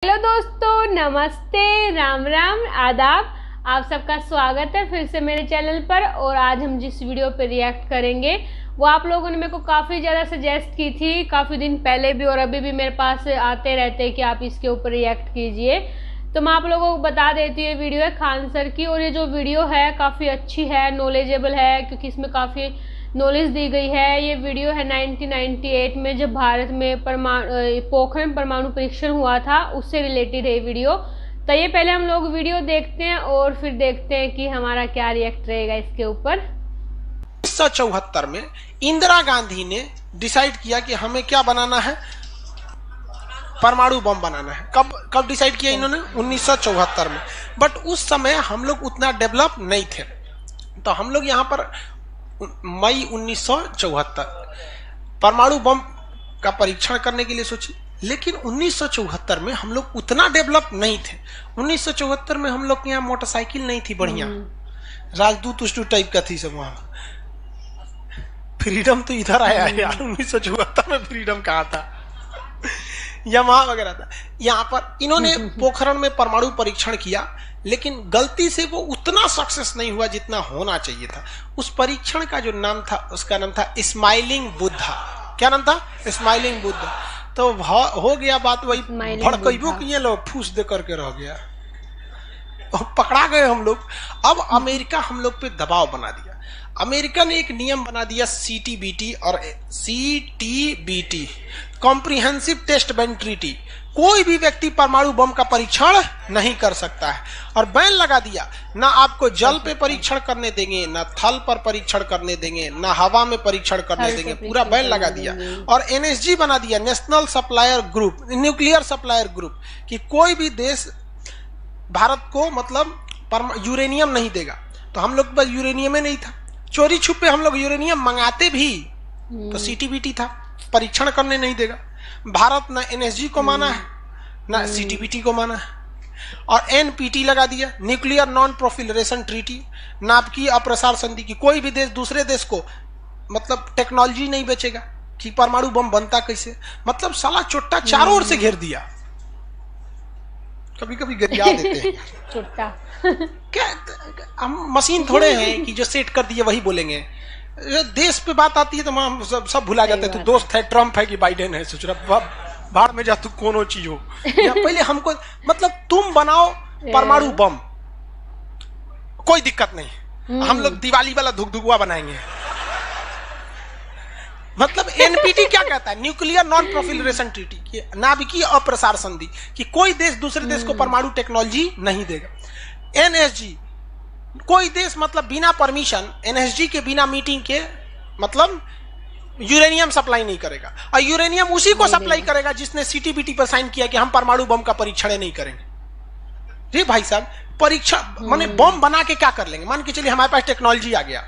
Hello दोस्तों, नमस्ते, राम राम, आदाब। आप सबका स्वागत है फिर से मेरे चैनल पर। और आज हम जिस वीडियो पे रिएक्ट करेंगे वो आप लोगों ने मेरे को काफ़ी ज़्यादा सजेस्ट की थी, काफ़ी दिन पहले भी और अभी भी मेरे पास आते रहते हैं कि आप इसके ऊपर रिएक्ट कीजिए। तो मैं आप लोगों को बता देती हूँ, ये वीडियो है खान सर की। और ये जो वीडियो है काफ़ी अच्छी है, नॉलेजेबल है, क्योंकि इसमें काफ़ी नॉलेज दी गई है। ये वीडियो है 1998 में, जब भारत में पोखरण परमाणु परीक्षण हुआ था, उससे रिलेटेड है ये वीडियो। तो ये पहले हम लोग वीडियो देखते हैं और फिर देखते हैं कि हमारा क्या रिएक्ट रहेगा इसके ऊपर। 1974 में इंदिरा गांधी ने डिसाइड किया कि हमें क्या बनाना है, परमाणु बम बनाना है। कब डिसाइड किया इन्होंने? 1974 में। बट उस समय हम लोग उतना डेवलप नहीं थे, तो हम लोग यहाँ पर मई 1974 परमाणु बम का परीक्षण करने के लिए सोचे। लेकिन 1974 में हम लोग उतना डेवलप नहीं थे। 1974 में हम लोग के यहाँ मोटरसाइकिल नहीं थी बढ़िया, राजदूत उष्टू टाइप का थी सब। वहां फ्रीडम तो इधर आया है यार, 1974 में फ्रीडम कहाँ था, यमहा वगैरह था। यहाँ पर इन्होंने पोखरण में परमाणु परीक्षण किया, लेकिन गलती से वो उतना सक्सेस नहीं हुआ जितना होना चाहिए था। उस परीक्षण का जो नाम था, उसका नाम था स्माइलिंग बुद्धा। क्या नाम था? स्माइलिंग बुद्धा। तो हो गया बात वही, भड़कइबो किए लोग, फूस दे करके रह गया, पकड़ा गए हम लोग। अब अमेरिका हम लोग पे दबाव बना दिया। अमेरिका ने एक नियम बना दिया, सीटीबीटी और CTBT, comprehensive test ban treaty. कोई भी व्यक्ति परमाणु बम का परीक्षण नहीं कर सकता है, और बैन लगा दिया। ना आपको जल पे परीक्षण करने देंगे, ना थल पर परीक्षण करने देंगे, ना हवा में परीक्षण करने देंगे, पूरा बैन लगा दिया। और एनएसजी बना दिया, national supplier group, nuclear supplier group, कि कोई भी देश भारत को मतलब यूरेनियम नहीं देगा। तो हम लोग के पास यूरेनियम ही नहीं था, चोरी छुपे हम लोग यूरेनियम मंगाते भी तो सीटीबीटी था, परीक्षण करने नहीं देगा। भारत ना एनएसजी को माना है, ना सीटीबीटी को माना है। और एनपीटी लगा दिया, न्यूक्लियर नॉन प्रोफिलरेशन ट्रीटी, नाभिकीय अप्रसार संधि, की कोई भी देश दूसरे देश को मतलब टेक्नोलॉजी नहीं बेचेगा कि परमाणु बम बनता कैसे। मतलब साला चुट्टा चारों ओर से घेर दिया। कभी कभी गरिया देते हैं चुट्टा क्या, हम मशीन थोड़े हैं कि जो सेट कर दिए वही बोलेंगे। देश पे बात आती है तो हम सब भुला जाते हैं। तो दोस्त है, ट्रम्प है कि बाइडेन है, सोच रहा भाड़ में जा तू कोनो चीज हो। या पहले हमको मतलब तुम बनाओ परमाणु बम, कोई दिक्कत नहीं, हम लोग दिवाली वाला धुकधुकुआ बनाएंगे। मतलब एनपीटी क्या कहता है? न्यूक्लियर नॉन प्रोफिलरेशन ट्रीटी, नाभिकीय अप्रसार संधि, कि कोई देश दूसरे देश को परमाणु टेक्नोलॉजी नहीं देगा। एनएसजी, कोई देश मतलब बिना परमिशन, एनएसजी के बिना मीटिंग के मतलब यूरेनियम सप्लाई नहीं करेगा। और यूरेनियम उसी को सप्लाई करेगा जिसने सीटीबीटी पर साइन किया कि हम परमाणु बम का परीक्षण नहीं करेंगे। रे भाई साहब, परीक्षण माने बम बना के क्या कर लेंगे? मान के चलिए हमारे पास टेक्नोलॉजी आ गया,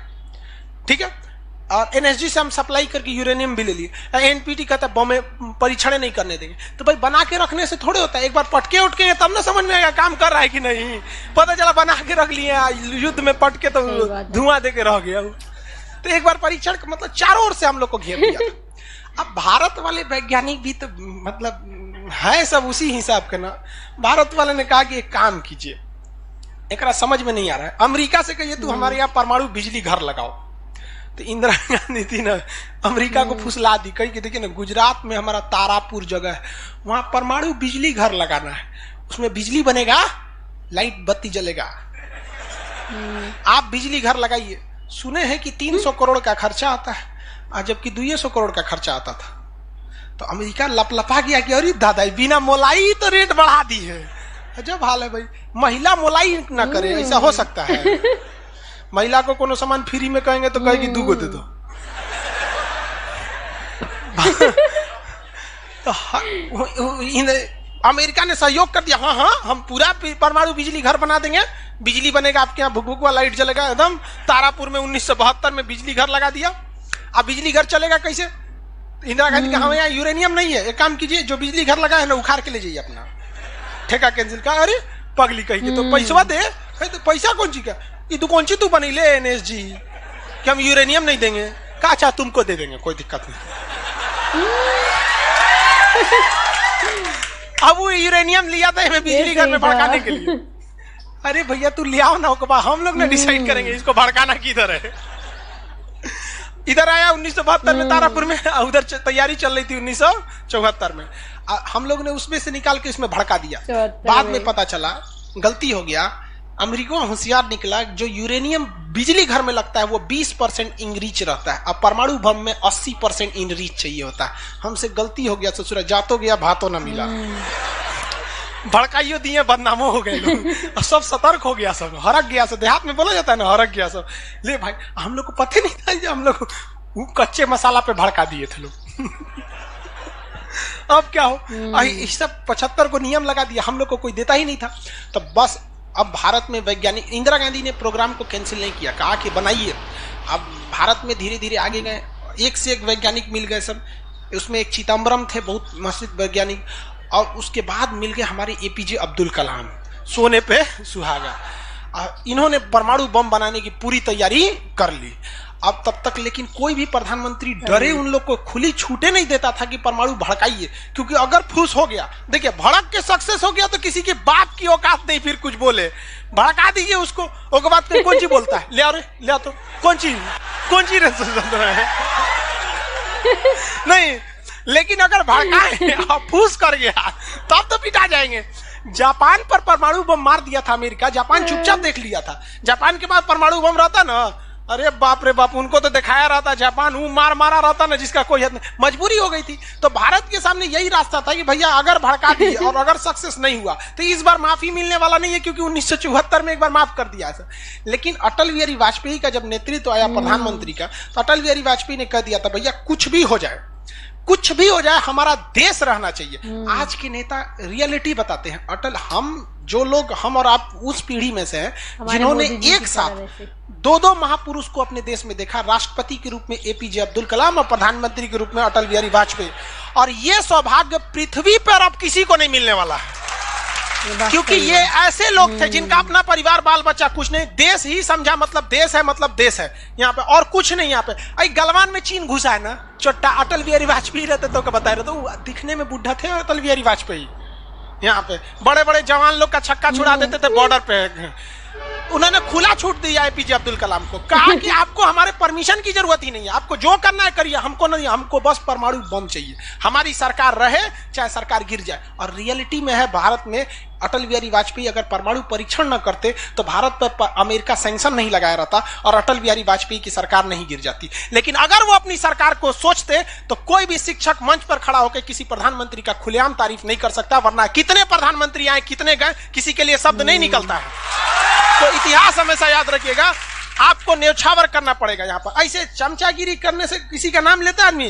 ठीक है, और एनएसजी से हम सप्लाई करके यूरेनियम भी ले लिए। एनपीटी कहता है बम परीक्षण नहीं करने देंगे। तो भाई बना के रखने से थोड़े होता है, एक बार पटके उठके तब ना समझ में आएगा काम कर रहा है कि नहीं। पता चला बना के रख लिए, युद्ध में पटके तो धुआं दे के रह गया। तो एक बार परीक्षण मतलब चारों ओर से हम लोग को घेर दिया था। अब भारत वाले वैज्ञानिक भी तो मतलब है सब उसी हिसाब के ना। भारत वाले ने कहा कि एक काम कीजिए, एक समझ में नहीं आ रहा है, अमेरिका से कहिए तू हमारे यहाँ परमाणु बिजली घर लगाओ। तो इंदिरा गांधी थी ना, अमेरिका को फुसला दी, कही कि देखिए ना, गुजरात में हमारा तारापुर जगह है, वहां परमाणु बिजली घर लगाना है, उसमें बिजली बनेगा, लाइट बत्ती जलेगा, आप बिजली घर लगाइए। सुने हैं कि 300 करोड़ का खर्चा आता है, और जबकि 200 करोड़ का खर्चा आता था। तो अमेरिका लपलपा गया कि अरे दादा, बिना मोलाई तो रेट बढ़ा दी है। अजब हाल है भाई, महिला मोलाई ना करे, ऐसा हो सकता है? महिला को कोनो सामान फ्री में कहेंगे तो कहेगी दूगो दे दो। तो अमेरिका ने सहयोग कर दिया, हाँ हाँ हम पूरा परमाणु बिजली घर बना देंगे, बिजली बनेगा, आपके यहाँ भुक भुक लाइट जलेगा एकदम। तारापुर में 1972 में बिजली घर लगा दिया। अब बिजली घर चलेगा कैसे? इंदिरा गांधी का हमें यहाँ यूरेनियम नहीं है, एक काम कीजिए, जो बिजली घर लगा है ना उखाड़ के ले जाइए अपना, ठेका कैंसिल का। अरे पगली कही तो पैसा दे, तो पैसा कौन चीज का, ये तू कौन सी तू बनी ले एनएसजी कि हम यूरेनियम नहीं देंगे? का अच्छा तुमको दे देंगे, कोई दिक्कत नहीं। अब वो यूरेनियम लिया था हमें बिजली घर में भड़काने के लिए। अरे भैया तू ले आओ ना, ओकबा हम लोग ने डिसाइड करेंगे इसको भड़काना किधर है। इधर आया 1972 में तारापुर में, उधर तैयारी चल रही थी 1974 में। हम लोग ने उसमें से निकाल के इसमें भड़का दिया। बाद में पता चला गलती हो गया, अमेरिका होशियार निकला, जो यूरेनियम बिजली घर में लगता है वो 20% इनरिच रहता है, अब परमाणु बम में 80% इनरिच चाहिए होता है। हमसे गलती हो गया ससुरा, जातो गया भातो ना मिला, भड़काइयो दिए बदनामो हो गए लोग। सब सतर्क हो गया, सब हरक गया, सब देहात में बोला जाता है ना, हरक गया सब। ले भाई हम लोग को पता नहीं था, जो हम लोग कच्चे मसाला पे भड़का दिए थे लोग। अब क्या हो, इस सब 75 को नियम लगा दिया, हम लोग को कोई देता ही नहीं था। तो बस अब भारत में वैज्ञानिक, इंदिरा गांधी ने प्रोग्राम को कैंसिल नहीं किया, कहा कि बनाइए। अब भारत में धीरे धीरे आगे गए, एक से एक वैज्ञानिक मिल गए सब। उसमें एक चिदम्बरम थे, बहुत मशहूर वैज्ञानिक, और उसके बाद मिल गए हमारे एपीजे अब्दुल कलाम, सोने पे सुहागा। इन्होंने परमाणु बम बनाने की पूरी तैयारी कर ली। अब तब तक लेकिन कोई भी प्रधानमंत्री डरे उन लोग को खुली छूटे नहीं देता था कि परमाणु भड़काइए, क्योंकि अगर फूस हो गया, देखिए भड़क के सक्सेस हो गया तो किसी के बाप की औकात नहीं फिर कुछ बोले। भड़का दीजिए उसको, उसके बाद फिर कौन चीज बोलता है, ले आओ रे, ले आओ तो कौन चीज है नहीं। लेकिन अगर भड़काए और फूस कर गया तब तो पिटा जाएंगे। जापान पर परमाणु बम मार दिया था अमेरिका, जापान चुपचाप देख लिया था। जापान के पास परमाणु बम रहता ना, अरे बाप रे बाप, उनको तो दिखाया रहता जापान, वो मारा रहता ना जिसका कोई हद नहीं। मजबूरी हो गई थी, तो भारत के सामने यही रास्ता था कि भैया अगर भड़का दिए और अगर सक्सेस नहीं हुआ तो इस बार माफी मिलने वाला नहीं है, क्योंकि 1974 में एक बार माफ कर दिया था। लेकिन अटल बिहारी वाजपेयी का जब नेतृत्व आया प्रधानमंत्री का, तो अटल बिहारी वाजपेयी ने कह दिया था भैया कुछ भी हो जाए, कुछ भी हो जाए, हमारा देश रहना चाहिए। आज के नेता रियलिटी बताते हैं। अटल, हम जो लोग, हम और आप उस पीढ़ी में से हैं जिन्होंने एक साथ दो महापुरुष को अपने देश में देखा, राष्ट्रपति के रूप में एपीजे अब्दुल कलाम और प्रधानमंत्री के रूप में अटल बिहारी वाजपेयी। और ये सौभाग्य पृथ्वी पर अब किसी को नहीं मिलने वाला है, क्योंकि ये ऐसे लोग थे जिनका अपना परिवार बाल बच्चा कुछ नहीं, देश ही समझा मतलब देश है, मतलब देश है यहाँ पे, और कुछ नहीं। यहाँ पे गलवान में चीन घुसा है ना, चोट्टा अटल बिहारी वाजपेयी रहते तो बताए रहे, तो दिखने में बुढ़ा थे अटल बिहारी वाजपेयी। यहाँ पे बड़े बड़े जवान लोग का छक्का छुड़ा देते थे बॉर्डर पे। उन्होंने खुला छूट दिया एपीजे अब्दुल कलाम को, कहा कि आपको हमारे परमिशन की जरूरत ही नहीं है, आपको जो करना है करिए, हमको नहीं, हमको बस परमाणु बम चाहिए, हमारी सरकार रहे चाहे सरकार गिर जाए। और रियलिटी में है, भारत में अटल बिहारी वाजपेयी अगर परमाणु परीक्षण न करते तो भारत पर अमेरिका सैंक्शन नहीं लगाया रहता और अटल बिहारी वाजपेयी की सरकार नहीं गिर जाती। लेकिन अगर वो अपनी सरकार को सोचते तो कोई भी शिक्षक मंच पर खड़ा होकर किसी प्रधानमंत्री का खुलेआम तारीफ नहीं कर सकता, वरना कितने प्रधानमंत्री आए, कितने गए, किसी के लिए शब्द नहीं निकलता है। तो इतिहास हमेशा याद रखिएगा, आपको न्यौछावर करना पड़ेगा। यहाँ पर ऐसे चमचागिरी करने से किसी का नाम लेता आदमी,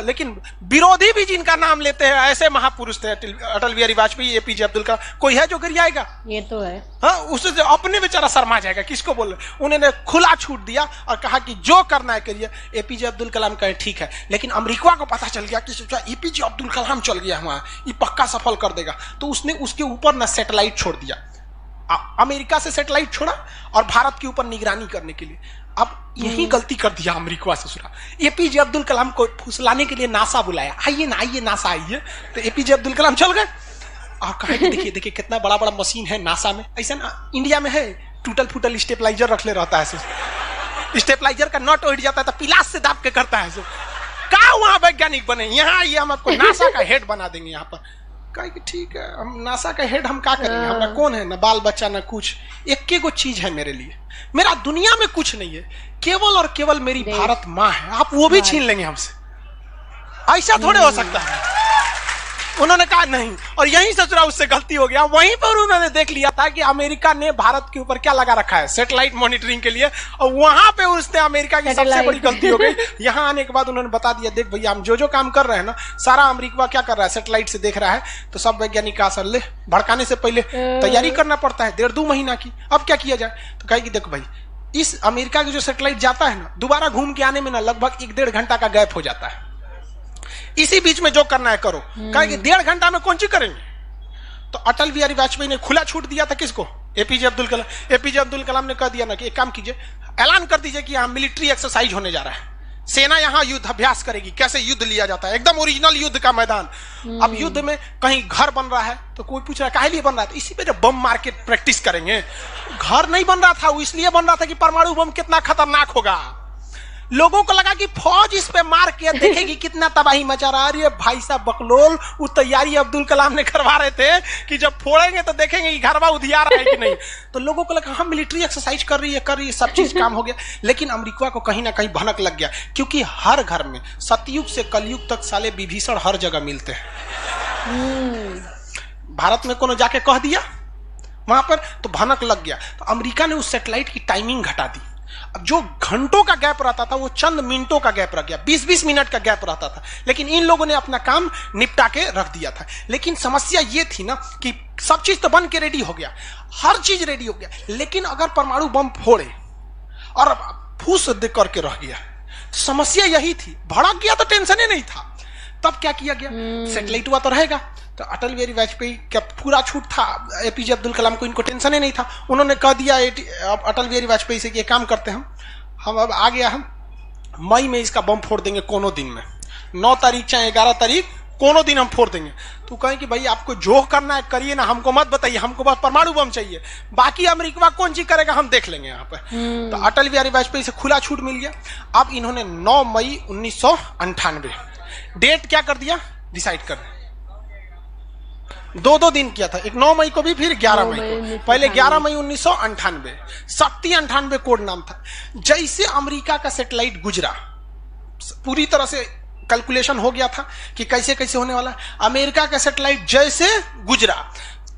लेकिन विरोधी भी जिनका नाम लेते हैं ऐसे महापुरुष थे, अटल बिहारी वाजपेयी, एपीजे अब्दुल कलाम। कोई है जो गिर जाएगा? ये तो है। हाँ, उससे अपने बेचारा शर्मा जाएगा, किसको बोल रहे। उन्होंने खुला छूट दिया और कहा कि जो करना है करिए। एपीजे अब्दुल कलाम कहे ठीक है, लेकिन अमेरिका को पता चल गया कि सोचा एपीजे अब्दुल कलाम चल गया वहां, ये पक्का सफल कर देगा, तो उसने उसके ऊपर ना सैटेलाइट छोड़ दिया, अमेरिका से सैटेलाइट छोड़ा और भारत के ऊपर निगरानी करने के लिए। अब यही गलती कर दिया अमेरिका ससुरा। एपीजे अब्दुल कलाम को फुसलाने के लिए नासा बुलाया, आइए ना, आइए नासा आइए, तो एपीजे अब्दुल कलाम चल गए और कहा कि देखिए देखिए कितना बड़ा बड़ा मशीन है नासा में। ऐसा ना इंडिया में है, टूटल फूटल स्टेपलाइजर रख ले रहता है, स्टेपलाइजर का नट उठ जाता है तो पिलास से दाब के करता है। कहा वहां वैज्ञानिक बने, यहाँ आइए हम आपको नासा का हेड बना देंगे। यहाँ पर कहा कि ठीक है, हम नासा का हेड हम क्या करेंगे, हमारा कौन है, ना बाल बच्चा ना कुछ, एक को चीज है मेरे लिए, मेरा दुनिया में कुछ नहीं है, केवल और केवल मेरी भारत माँ है, आप वो भी छीन लेंगे हमसे, ऐसा थोड़े हो सकता है। उन्होंने कहा नहीं, और यहीं ससुरा उससे गलती हो गया। वहीं पर उन्होंने देख लिया था कि अमेरिका ने भारत के ऊपर क्या लगा रखा है, सैटेलाइट मॉनिटरिंग के लिए, और वहां पे उसने अमेरिका की सबसे बड़ी गलती हो गई। यहाँ आने के बाद उन्होंने बता दिया, देख भैया हम जो काम कर रहे हैं ना, सारा अमेरिका क्या कर रहा है, सैटेलाइट से देख रहा है। तो सब वैज्ञानिक का असर ले, भड़काने से पहले तैयारी करना पड़ता है 1.5-2 महीना की। अब क्या किया जाए, तो कहे कि देखो भाई, इस अमेरिका के जो सैटेलाइट जाता है ना, दोबारा घूम के आने में ना लगभग 1-1.5 घंटा का गैप हो जाता है। इसी बीच में जो करना है करो। कहा कि 1.5 घंटा में कौन सी करेंगे। तो अटल बिहारी वाजपेयी ने खुला छूट दिया था किसको, एपीजे अब्दुल कलाम। एपीजे अब्दुल कलाम ने कह दिया ना कि एक काम कीजिए, ऐलान कर दीजिए कि यहाँ मिलिट्री एक्सरसाइज होने जा रहा है, सेना यहाँ युद्ध अभ्यास करेगी, कैसे युद्ध लिया जाता है, एकदम ओरिजिनल युद्ध का मैदान। अब युद्ध में कहीं घर बन रहा है तो कोई पूछ रहा है काहे लिए बन रहा है, तो इसी पे जब बम मार के प्रैक्टिस करेंगे। घर नहीं बन रहा था, वो इसलिए बन रहा था कि परमाणु बम कितना खतरनाक होगा। लोगों को लगा कि फौज इस पे मार के देखेगी कितना तबाही मचा रहा है। अरे भाई साहब बकलोल, वो तैयारी अब्दुल कलाम ने करवा रहे थे कि जब फोड़ेंगे तो देखेंगे कि घरवा उधिया रहा है कि नहीं। तो लोगों को लगा हम मिलिट्री एक्सरसाइज कर रही है, सब चीज काम हो गया। लेकिन अमेरिका को कहीं ना कहीं भनक लग गया, क्योंकि हर घर में सतयुग से कलयुग तक साले विभीषण हर जगह मिलते हैं। भारत में कोनो जाके कह दिया वहां पर तो भनक लग गया। तो अमेरिका ने उस सैटेलाइट की टाइमिंग घटा दी। अब जो घंटों का गैप रहता था वो चंद मिनटों का गैप रह गया, 20-20 मिनट का गैप रहता था। लेकिन इन लोगों ने अपना काम निपटा के रख दिया था। लेकिन समस्या ये थी ना कि सब चीज तो बन के रेडी हो गया, हर चीज रेडी हो गया, लेकिन अगर परमाणु बम फोड़े और फूस दे करके रह गया, समस्या यही थी। भड़क गया तो टेंशन ही नहीं था। तब क्या किया गया, सैटेलाइट हुआ तो रहेगा। तो अटल बिहारी वाजपेयी का पूरा छूट था, एपीजे अब्दुल कलाम को इनको टेंशन ही नहीं था। उन्होंने कह दिया अटल बिहारी वाजपेयी से कि काम करते हैं हम अब आ गया, हम मई में इसका बम फोड़ देंगे कोनो दिन में, 9 तारीख चाहे 11 तारीख कोनो दिन हम फोड़ देंगे। तो कहें कि भाई आपको जो करना है करिए ना, हमको मत बताइए, हमको बस परमाणु बम चाहिए, बाकी अमेरिका कौन चीज करेगा हम देख लेंगे यहाँ पे। तो अटल बिहारी वाजपेयी से खुला छूट मिल गया। अब इन्होंने 9 मई 1998 डेट क्या कर दिया, डिसाइड कर 2 दिन किया था, एक 9 मई को भी, फिर 11 मई को। पहले 11 मई 1998 शक्ति 98 कोड नाम था। जैसे अमेरिका का सैटेलाइट गुजरा, पूरी तरह से कैलकुलेशन हो गया था कि कैसे कैसे होने वाला है। अमेरिका का सैटेलाइट जैसे गुजरा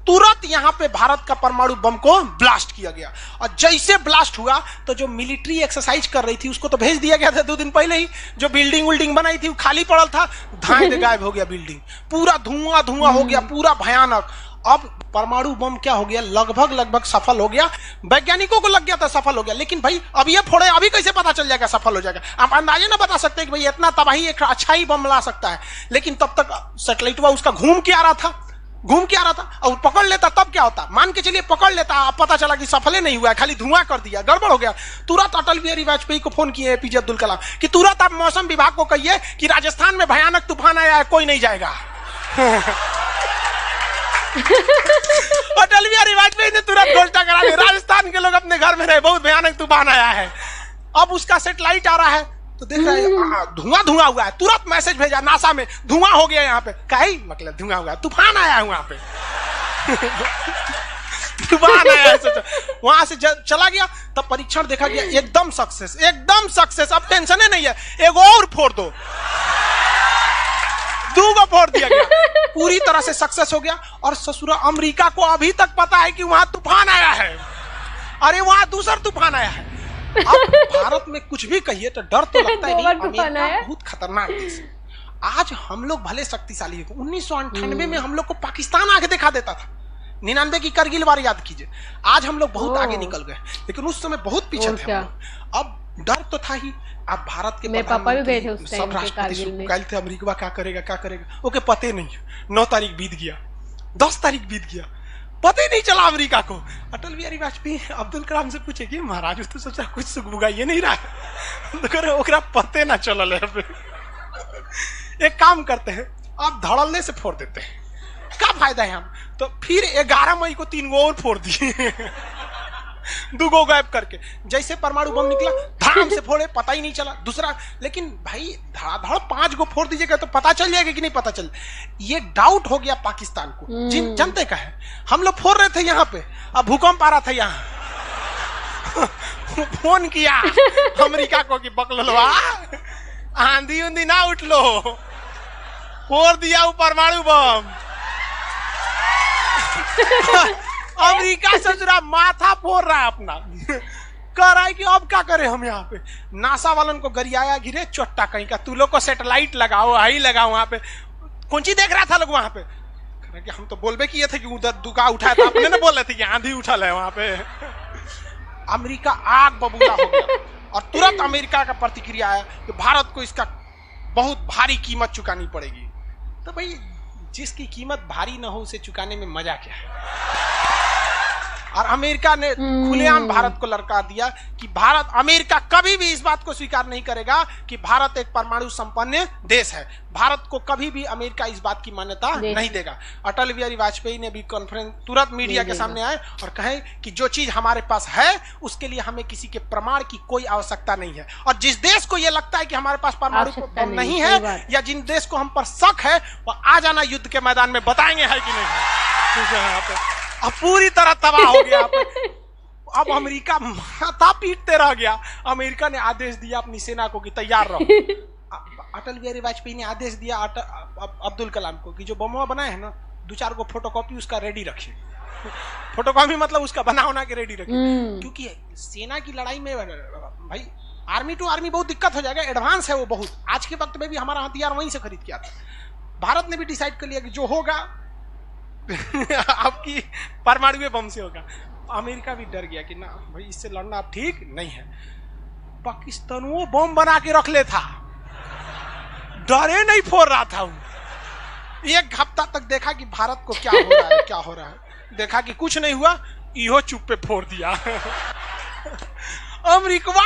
तुरंत यहां पे भारत का परमाणु बम को ब्लास्ट किया गया। और जैसे ब्लास्ट हुआ तो जो मिलिट्री एक्सरसाइज कर रही थी उसको तो भेज दिया गया था 2 दिन पहले ही। जो बिल्डिंग बनाई थी वो खाली पड़ल था, धाए दे गायब हो गया बिल्डिंग, पूरा धुआं धुआं हो गया, पूरा भयानक। अब परमाणु बम क्या हो गया, लगभग सफल हो गया। वैज्ञानिकों को लग गया था सफल हो गया, लेकिन भाई अब ये फोड़े, अभी कैसे पता चल जाएगा सफल हो जाएगा। आप अंदाजे ना बता सकते कि भाई इतना तबाही एक अच्छा ही बम ला सकता है। लेकिन तब तक सैटेलाइट उसका घूम के आ रहा था और पकड़ लेता तब क्या होता, मान के चलिए पकड़ लेता, अब पता चला कि सफल नहीं हुआ, खाली धुआं कर दिया, गड़बड़ हो गया। तुरंत अटल बिहारी वाजपेयी को फोन किए एपीजे अब्दुल कलाम कि तुरंत आप मौसम विभाग को कहिए कि राजस्थान में भयानक तूफान आया है, कोई नहीं जाएगा। अटल बिहारी वाजपेयी ने तुरंत घोषणा करा दी, राजस्थान के लोग अपने घर में रहे, बहुत भयानक तूफान आया है। अब उसका सैटेलाइट आ रहा है तो देख रहा है धुआं हुआ है, तुरंत मैसेज भेजा नासा में, धुआं हो गया यहाँ पे। कहीं मतलब धुआं हुआ, तूफान आया है वहां पे। तूफान आया है, सोचो। वहां से चला गया, तब परीक्षण देखा गया, एकदम सक्सेस। अब टेंशन ही नहीं है, एक और फोड़ दो, 2 फोड़ दिया गया, पूरी तरह से सक्सेस हो गया। और ससुरा अमेरिका को अभी तक पता है कि वहां तूफान आया है, अरे वहां दूसरा तूफान आया है। अब भारत में कुछ भी कहिए तो डर तो लगता है नहीं, अमेरिका बहुत खतरनाक देश है। आज हम लोग भले शक्तिशाली है, 1998 में हम लोग को पाकिस्तान आगे दिखा देता था। 99 की करगिल वार याद कीजिए। आज हम लोग बहुत आगे निकल गए, लेकिन उस समय बहुत पीछे थे हम लोग। अब डर तो था ही। अब भारत के मेरे पापा भी गए थे उस टाइम सब राष्ट्रपति कहते थे अमेरिका क्या करेगा, ओके पते नहीं। 9 तारीख बीत गया, 10 तारीख बीत गया, पता ही नहीं चला अमेरिका को। अटल बिहारी वाजपेयी अब्दुल कलाम से पूछे कि महाराज तो सोचा कुछ सुख बुगाइए नहीं रहा है, तो ओकरा पते ना चलल है। एक काम करते हैं, आप धड़ल्ले से फोड़ देते हैं, क्या फायदा है हम। तो फिर 11 मई को 3 और फोड़ दिए, 2 गायब करके। जैसे परमाणु बम निकला धाम से फोड़े, पता ही नहीं चला। दूसरा, लेकिन भाई धड़ाधड़ 5 फोड़ दीजिएगा तो पता चल जाएगा कि नहीं पता चल। ये डाउट हो गया पाकिस्तान को, जनते का है। हम लोग फोड़ रहे थे यहाँ पे, अब भूकंप आ रहा था यहाँ। फोन किया अमेरिका को कि बकलवा आंधी उंधी ना उठ लो, फोड़ दिया वो परमाणु बम। अमेरिका से जरा माथा फोड़ रहा है अपना, कह रहा है कि अब क्या करें हम। यहाँ पे नासा वालन को गरियाया, गिरे चोट्टा कहीं का, तू लोग को सैटेलाइट लगाओ, आई लगाओ। वहां पे कौन सी देख रहा था लोग वहां पे, कि हम तो बोलबे किए थे कि उधर दुका उठाया था, अपने ने बोले थे कि आंधी उठल है वहां पे। अमेरिका आग बबूला हो गया और तुरंत अमेरिका का प्रतिक्रिया आया कि भारत को इसका बहुत भारी कीमत चुकानी पड़ेगी। तो भाई जिसकी कीमत भारी ना हो उसे चुकाने में मजा क्या है। और अमेरिका ने खुलेआम भारत को ललकार दिया कि अमेरिका कभी भी इस बात को स्वीकार नहीं करेगा कि भारत एक परमाणु संपन्न देश है। भारत को कभी भी अमेरिका इस बात की मान्यता नहीं देगा। अटल बिहारी वाजपेयी ने भी कॉन्फ्रेंस तुरंत मीडिया के सामने आए और कहे कि जो चीज हमारे पास है उसके लिए हमें किसी के प्रमाण की कोई आवश्यकता नहीं है, और जिस देश को यह लगता है कि हमारे पास परमाणु बम नहीं है या जिन देश को हम पर शक है वह आ जाना युद्ध के मैदान में बताएंगे है कि नहीं। अब पूरी तरह तबाह हो गया। अब अमेरिका माथा पीटते रह गया। अमेरिका ने आदेश दिया अपनी सेना को कि तैयार रहो। अटल बिहारी वाजपेयी ने आदेश दिया अब्दुल कलाम को कि जो बम बनाए हैं ना, 2-4 को फोटोकॉपी उसका रेडी रखिए। फोटोकॉपी मतलब उसका बना के रेडी रखिए, क्योंकि सेना की लड़ाई में भाई आर्मी टू आर्मी बहुत दिक्कत हो जाएगा। एडवांस है वो बहुत। आज के वक्त में भी हमारा हथियार वहीं से खरीद के आता है। भारत ने भी डिसाइड कर लिया कि जो होगा आपकी परमाणु बम से होगा। अमेरिका भी डर गया कि ना भाई इससे लड़ना अब ठीक नहीं है। पाकिस्तान वो बम बना के रख ले था, डरे नहीं फोड़ रहा था। एक हफ्ता तक देखा कि भारत को क्या हो रहा है। देखा कि कुछ नहीं हुआ, इहो चुप पे फोड़ दिया। अमेरिका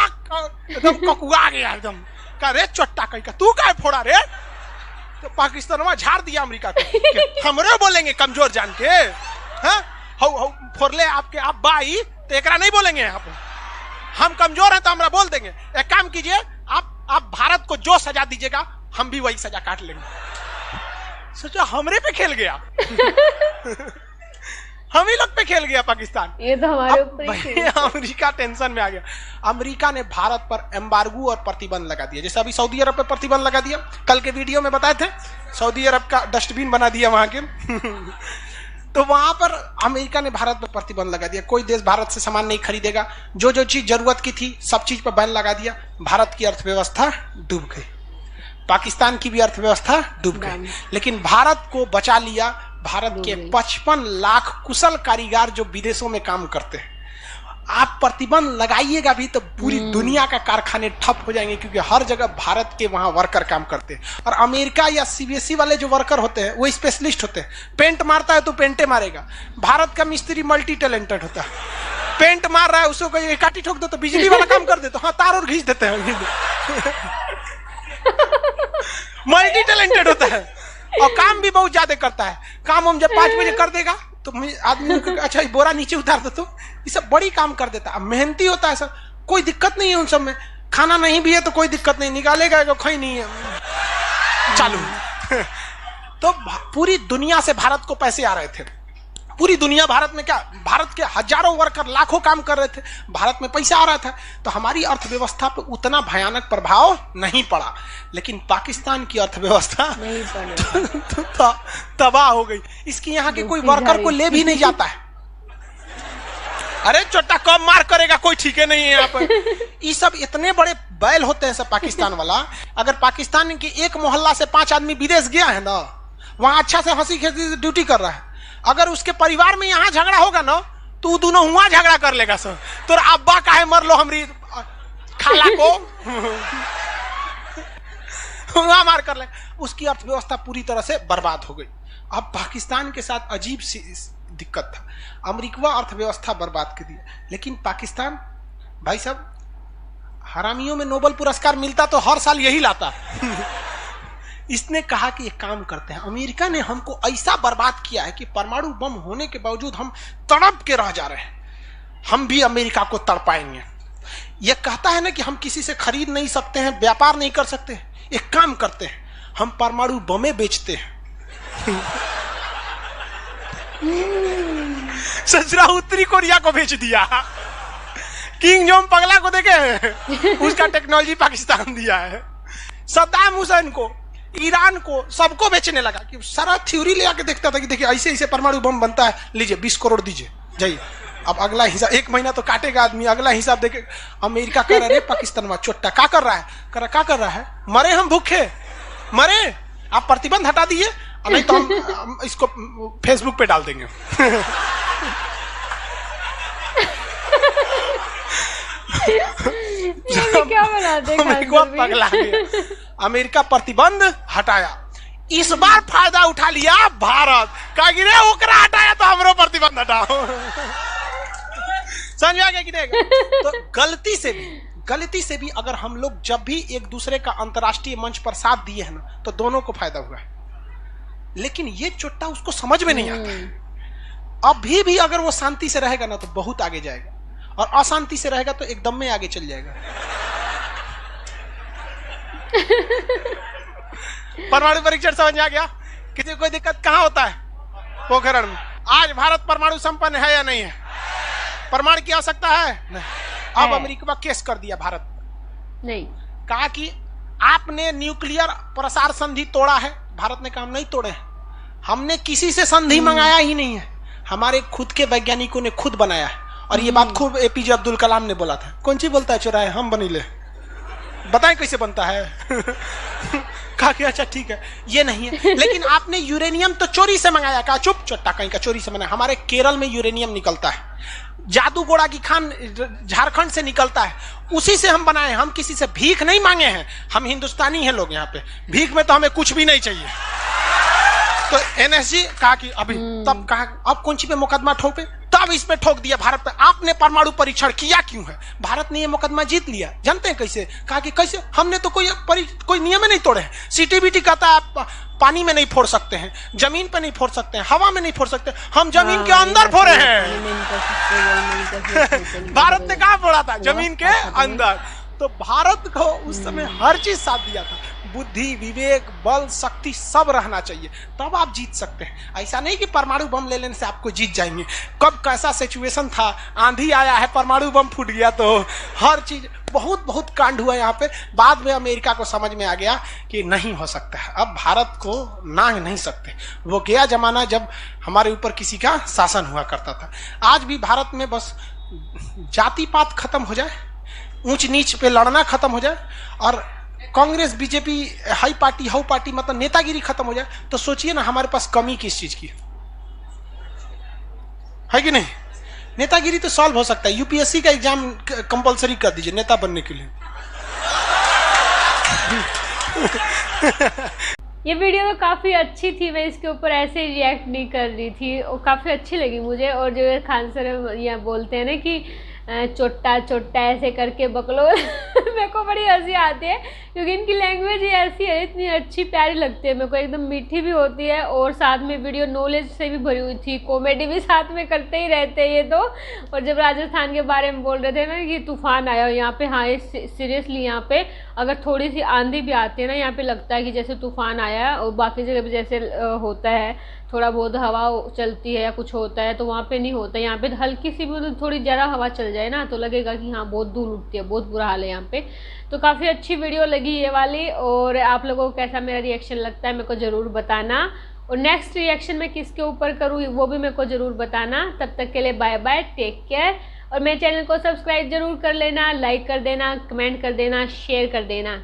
एकदम ककुआ गया, एकदम का रे चट्टा कहीं का तू क्या फोड़ा रे। तो पाकिस्तान झाड़ दिया अमेरिका को। हमरे बोलेंगे कमजोर जान के, फोड़ले आपके आप बाई तो एकरा नहीं बोलेंगे। आप हम कमजोर हैं तो हमरा बोल देंगे। एक काम कीजिए, आप भारत को जो सजा दीजिएगा हम भी वही सजा काट लेंगे। सोचा हमरे पे खेल गया। हम ही लोग पे खेल गया पाकिस्तान। ये तो हमारे ऊपर अमेरिका टेंशन में आ गया। अमेरिका ने भारत पर एम्बार्गो और प्रतिबंध लगा दिया। जैसे अभी सऊदी अरब पे प्रतिबंध लगा दिया, कल के वीडियो में बताए थे, सऊदी अरब का डस्टबिन बना दिया वहां के। तो वहां पर अमेरिका ने भारत पर प्रतिबंध लगा दिया। कोई देश भारत से सामान नहीं खरीदेगा। जो जो चीज जरूरत की थी सब चीज पर बैन लगा दिया। भारत की अर्थव्यवस्था डूब गई, पाकिस्तान की भी अर्थव्यवस्था डूब गई, लेकिन भारत को बचा लिया। भारत के 55 लाख कुशल कारीगर जो विदेशों में काम करते हैं। आप प्रतिबंध लगाइएगा भी तो पूरी दुनिया का कारखाने ठप हो जाएंगे, क्योंकि हर जगह भारत के वहां वर्कर काम करते हैं। और अमेरिका या सीबीएसई वाले जो वर्कर होते हैं वो स्पेशलिस्ट होते हैं। पेंट मारता है तो पेंटे मारेगा। भारत का मिस्त्री मल्टी टैलेंटेड होता है। पेंट मार रहा है उसको कोई काटी ठोक दो तो बिजली वाला काम कर दे, तो हाँ तार और घींच देते हैं। मल्टी टैलेंटेड होता है और काम भी बहुत ज्यादा करता है। काम हम जब 5 बजे कर देगा तो आदमी अच्छा बोरा नीचे उतार दो, तो ये सब बड़ी काम कर देता है। मेहनती होता है सर, कोई दिक्कत नहीं है उन सब में। खाना नहीं भी है तो कोई दिक्कत नहीं, निकालेगा कहीं नहीं है चालू। तो पूरी दुनिया से भारत को पैसे आ रहे थे। पूरी दुनिया भारत में क्या, भारत के हजारों वर्कर लाखों काम कर रहे थे, भारत में पैसा आ रहा था। तो हमारी अर्थव्यवस्था पे उतना भयानक प्रभाव नहीं पड़ा, लेकिन पाकिस्तान की अर्थव्यवस्था तबाह हो गई। इसकी यहाँ के कोई वर्कर को ले भी नहीं जाता है। अरे चोटा कब मार करेगा कोई ठीक है नहीं है यहाँ पर। ये सब इतने बड़े बैल होते हैं सब पाकिस्तान वाला। अगर पाकिस्तान के एक मोहल्ला से 5 आदमी विदेश गया है ना, वहां अच्छा से हंसी खेसी से ड्यूटी कर रहा है, अगर उसके परिवार में यहाँ झगड़ा होगा ना तो दोनों हुआ झगड़ा कर लेगा सर। तो अब्बा काहे मर लो हमरी खाला को हुआ मार कर ले। उसकी अर्थव्यवस्था पूरी तरह से बर्बाद हो गई। अब पाकिस्तान के साथ अजीब सी दिक्कत था। अमेरिका अर्थव्यवस्था बर्बाद कर दिया, लेकिन पाकिस्तान भाई साहब हरामियों में नोबेल पुरस्कार मिलता तो हर साल यही लाता। इसने कहा कि एक काम करते हैं, अमेरिका ने हमको ऐसा बर्बाद किया है कि परमाणु बम होने के बावजूद हम तड़प के रह जा रहे हैं, हम भी अमेरिका को तड़पाएंगे। यह कहता है ना कि हम किसी से खरीद नहीं सकते हैं, व्यापार नहीं कर सकते। एक काम करते हैं, हम परमाणु बमे बेचते हैं। ससुरा उत्तरी कोरिया को बेच दिया। किंग जोम पगला को देखे, उसका टेक्नोलॉजी पाकिस्तान दिया है। सद्दाम हुसैन को, ईरान को, सबको बेचने लगा कि सारा थ्योरी ले आके देखता था कि देखिए ऐसे ऐसे परमाणु बम बनता है, लीजिए 20 करोड़ दीजिए जाइए। अब अगला हिसाब 1 महीना तो काटेगा आदमी, अगला हिसाब देखे। अमेरिका कह रहा है पाकिस्तान में चोट्टा क्या कर रहा है, क्या कर रहा है, मरे हम भूखे मरे, आप प्रतिबंध हटा दीजिए, नहीं तो हम इसको फेसबुक पे डाल देंगे। क्या बनाते पगला गया। अमेरिका प्रतिबंध हटाया। इस बार फायदा उठा लिया भारत, कहा ओकरा हटाया तो हमरो प्रतिबंध हटाओ। समझ में आ गया कि नहीं? तो गलती से भी अगर हम लोग जब भी एक दूसरे का अंतर्राष्ट्रीय मंच पर साथ दिए हैं ना, तो दोनों को फायदा हुआ है। लेकिन ये चुट्टा उसको समझ में नहीं आता है। अभी भी अगर वो शांति से रहेगा ना तो बहुत आगे जाएगा, और अशांति से रहेगा तो एकदम में आगे चल जाएगा। परमाणु परीक्षण समझ में आ गया? किसी को कोई दिक्कत कहां होता है? पोखरण में। आज भारत परमाणु संपन्न है या नहीं है? परमाणु की आवश्यकता है? नहीं। अब अमेरिका केस कर दिया भारत नहीं, कहा कि आपने न्यूक्लियर प्रसार संधि तोड़ा है। भारत ने कहा हम नहीं तोड़े हैं, हमने किसी से संधि मंगाया ही नहीं है, हमारे खुद के वैज्ञानिकों ने खुद बनाया है। और ये बात खूब एपीजे अब्दुल कलाम ने बोला था। कौन सी बोलता है चुराए हम बनीले, बताएं कैसे बनता है? कहा कि अच्छा ठीक है ये नहीं है, लेकिन आपने यूरेनियम तो चोरी से मंगाया। कहा चुप चट्टा कहीं का, चोरी से मंगाया। हमारे केरल में यूरेनियम निकलता है, जादूगोड़ा की खान झारखंड से निकलता है, उसी से हम बनाए। हम किसी से भीख नहीं मांगे हैं, हम हिंदुस्तानी हैं लोग यहाँ पे, भीख में तो हमें कुछ भी नहीं चाहिए। तो एनएसजी कहा कि अभी तब कहा अब कौन सी पे मुकदमा ठोके, तब इस पे ठोक दिया भारत पे। आपने परमाणु परीक्षण किया क्यों है? भारत ने ये मुकदमा जीत लिया। जानते हैं कैसे? कहा कि कैसे? हमने तो कोई नियम नहीं तोड़े हैं। सीटीबीटी कहता है आप पानी में नहीं फोड़ सकते हैं, जमीन पे नहीं फोड़ सकते हैं, हवा में नहीं फोड़ सकते, हम जमीन के अंदर फोड़े हैं। भारत ने कहा फोड़ा था? जमीन के अंदर। तो भारत को उस समय हर चीज साथ दिया था, बुद्धि, विवेक, बल, शक्ति सब रहना चाहिए, तब आप जीत सकते हैं। ऐसा नहीं कि परमाणु बम ले लेने से आपको जीत जाएंगे। कब कैसा सिचुएशन था, आंधी आया है, परमाणु बम फूट गया, तो हर चीज बहुत कांड हुआ यहाँ पे। बाद में अमेरिका को समझ में आ गया कि नहीं हो सकता है, अब भारत को नांग नहीं सकते। वो गया जमाना जब हमारे ऊपर किसी का शासन हुआ करता था। आज भी भारत में बस जाति पात खत्म हो जाए, ऊंच नीच पे लड़ना खत्म हो जाए, और Congress BJP high party how party मतलब नेतागिरी खत्म हो जाए, तो सोचिए ना हमारे पास कमी किस चीज की है कि नहीं? नेतागिरी तो सॉल्व हो सकता है। यूपीएससी का एग्जाम कंपलसरी कर दीजिए नेता बनने के लिए। ये वीडियो तो काफ़ी अच्छी थी, मैं इसके ऊपर ऐसे ही रिएक्ट नहीं कर रही थी, और काफ़ी अच्छी लगी मुझे। और जो खान सर यहाँ बोलते हैं ना कि चोट्टा चोट्टा ऐसे करके बकलो मेरे को बड़ी हंसी आती है, क्योंकि इनकी लैंग्वेज ही ऐसी है, इतनी अच्छी प्यारी लगती है मेरे को, एकदम मीठी भी होती है, और साथ में वीडियो नॉलेज से भी भरी हुई थी, कॉमेडी भी साथ में करते ही रहते हैं ये तो। और जब राजस्थान के बारे में बोल रहे थे ना कि तूफान आया यहाँ पे, हाँ ये सीरियसली यहाँ पे अगर थोड़ी सी आंधी भी आती है ना, यहाँ पे लगता है कि जैसे तूफान आया है। और बाकी जगह पे जैसे होता है थोड़ा बहुत हवा चलती है या कुछ होता है, तो वहाँ पे नहीं होता। यहाँ पे हल्की सी भी थोड़ी ज़रा हवा चल जाए ना तो लगेगा कि हाँ बहुत धूल उठती है, बहुत बुरा हाल है यहाँ पे। तो काफ़ी अच्छी वीडियो लगी ये वाली, और आप लोगों को कैसा मेरा रिएक्शन लगता है मेरे को ज़रूर बताना, और नेक्स्ट रिएक्शन मैं किसके ऊपर करूँ वो भी मेरे को ज़रूर बताना। तब तक के लिए बाय बाय, टेक केयर, और मेरे चैनल को सब्सक्राइब जरूर कर लेना, लाइक कर देना, कमेंट कर देना, शेयर कर देना।